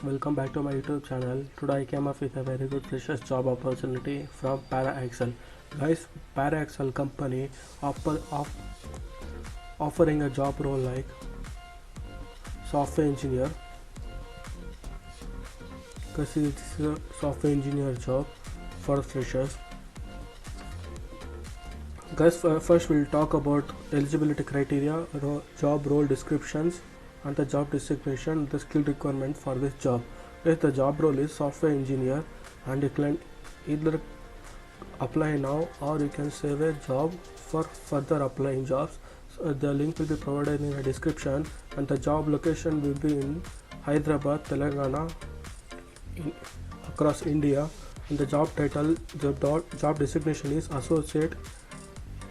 welcome back to my YouTube channel. Today I came up with a very good freshers job opportunity from ParaXL. Guys, ParaXL company offering a job role like software engineer. Because it's a software engineer job for freshers. Guys, first we'll talk about eligibility criteria, job role descriptions, and the job designation, the skill requirement for this job. Yes, the job role is software engineer, and you can either apply now or you can save a job for further applying jobs. So the link will be provided in the description, and the job location will be in Hyderabad, Telangana, across India. And the job title, the job designation is associate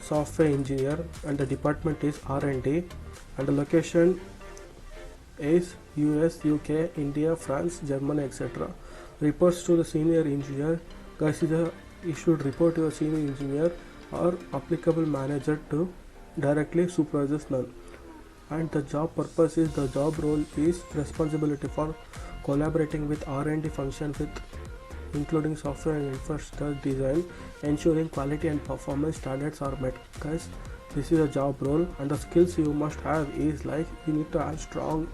software engineer, and the department is R&D, and the location is US, UK, India, France, Germany, etc. Reports to the senior engineer. Guys, you should report to a senior engineer or applicable manager to directly supervise none. And the job purpose is, the job role is responsibility for collaborating with R&D function with including software and infrastructure design, ensuring quality and performance standards are met. Guys, this is a job role, and the skills you must have is like you need to have strong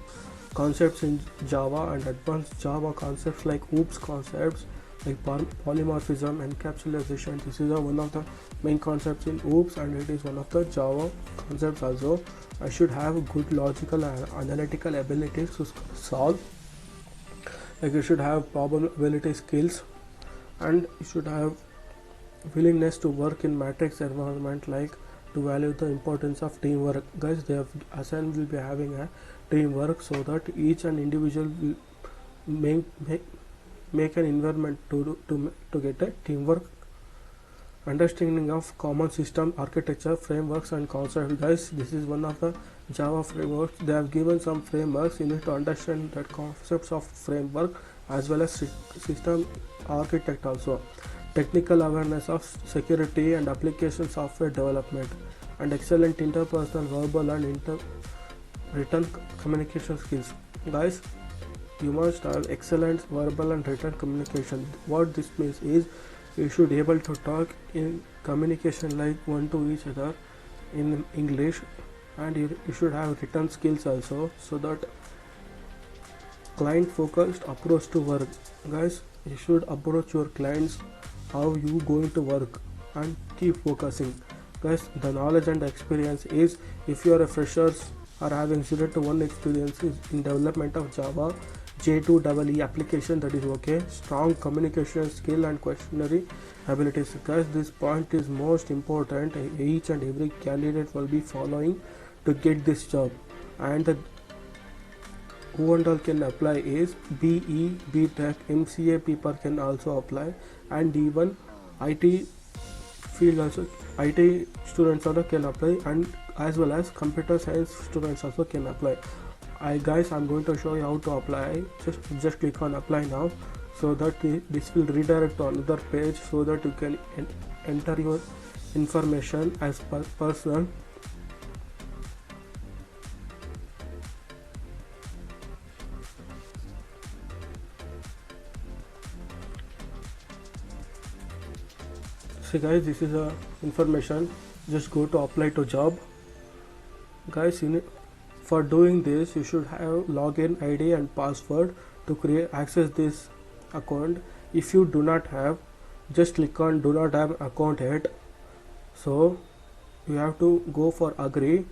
concepts in Java and advanced Java concepts like OOPS concepts like polymorphism, encapsulation. This is one of the main concepts in OOPS, and it is one of the Java concepts also. I should have good logical and analytical abilities to solve. Like you should have probability skills, and you should have willingness to work in matrix environment, like to value the importance of teamwork. Guys, they have assigned will be having a teamwork, so that each and individual will make an environment to get a teamwork. Understanding of common system architecture, frameworks and concepts. Guys, this is one of the Java frameworks. They have given some frameworks. You need to understand that concepts of framework as well as system architect also. Technical awareness of security and application software development, and excellent interpersonal, verbal and written communication skills. Guys, you must have excellent verbal and written communication. What this means is, you should be able to talk in communication like one to each other in English, and you should have written skills also, so that client focused approach to work. Guys, you should approach your clients how you going to work and keep focusing. Guys, the knowledge and experience is, if you are a freshers or having 0 to 1 experience in development of Java, J2EE application, that is okay. Strong communication skill and questionnaire abilities. Guys, this point is most important. Each and every candidate will be following to get this job. And who and all can apply is BE, BTech, MCA people can also apply, and even IT field also, IT students also can apply, and as well as computer science students also can apply. Guys, I'm going to show you how to apply. Just click on apply now, so that this will redirect to another page, so that you can enter your information as personal. See guys, this is a information. Just go to apply to job. Guys, for doing this, you should have login ID and password to access this account. If you do not have, just click on do not have account yet. So you have to go for agree,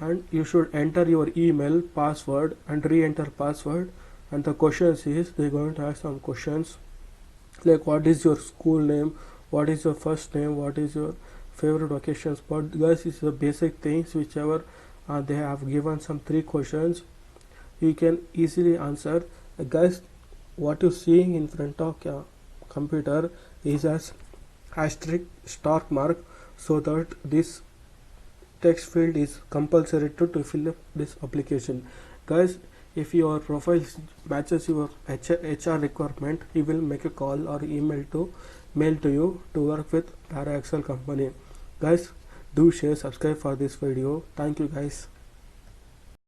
and you should enter your email, password, and re-enter password. And the questions is, they're going to ask some questions like, what is your school name, what is your first name, what is your favorite vacation spot. Guys, it's the basic things whichever they have given some 3 questions. You can easily answer. Guys, what you seeing in front of your computer is as asterisk star mark, so that this text field is compulsory to fill up this application. Guys, if your profile matches your HR requirement, he will make a call or mail to you to work with ParaXL company. Guys, do share, subscribe for this video. Thank you guys.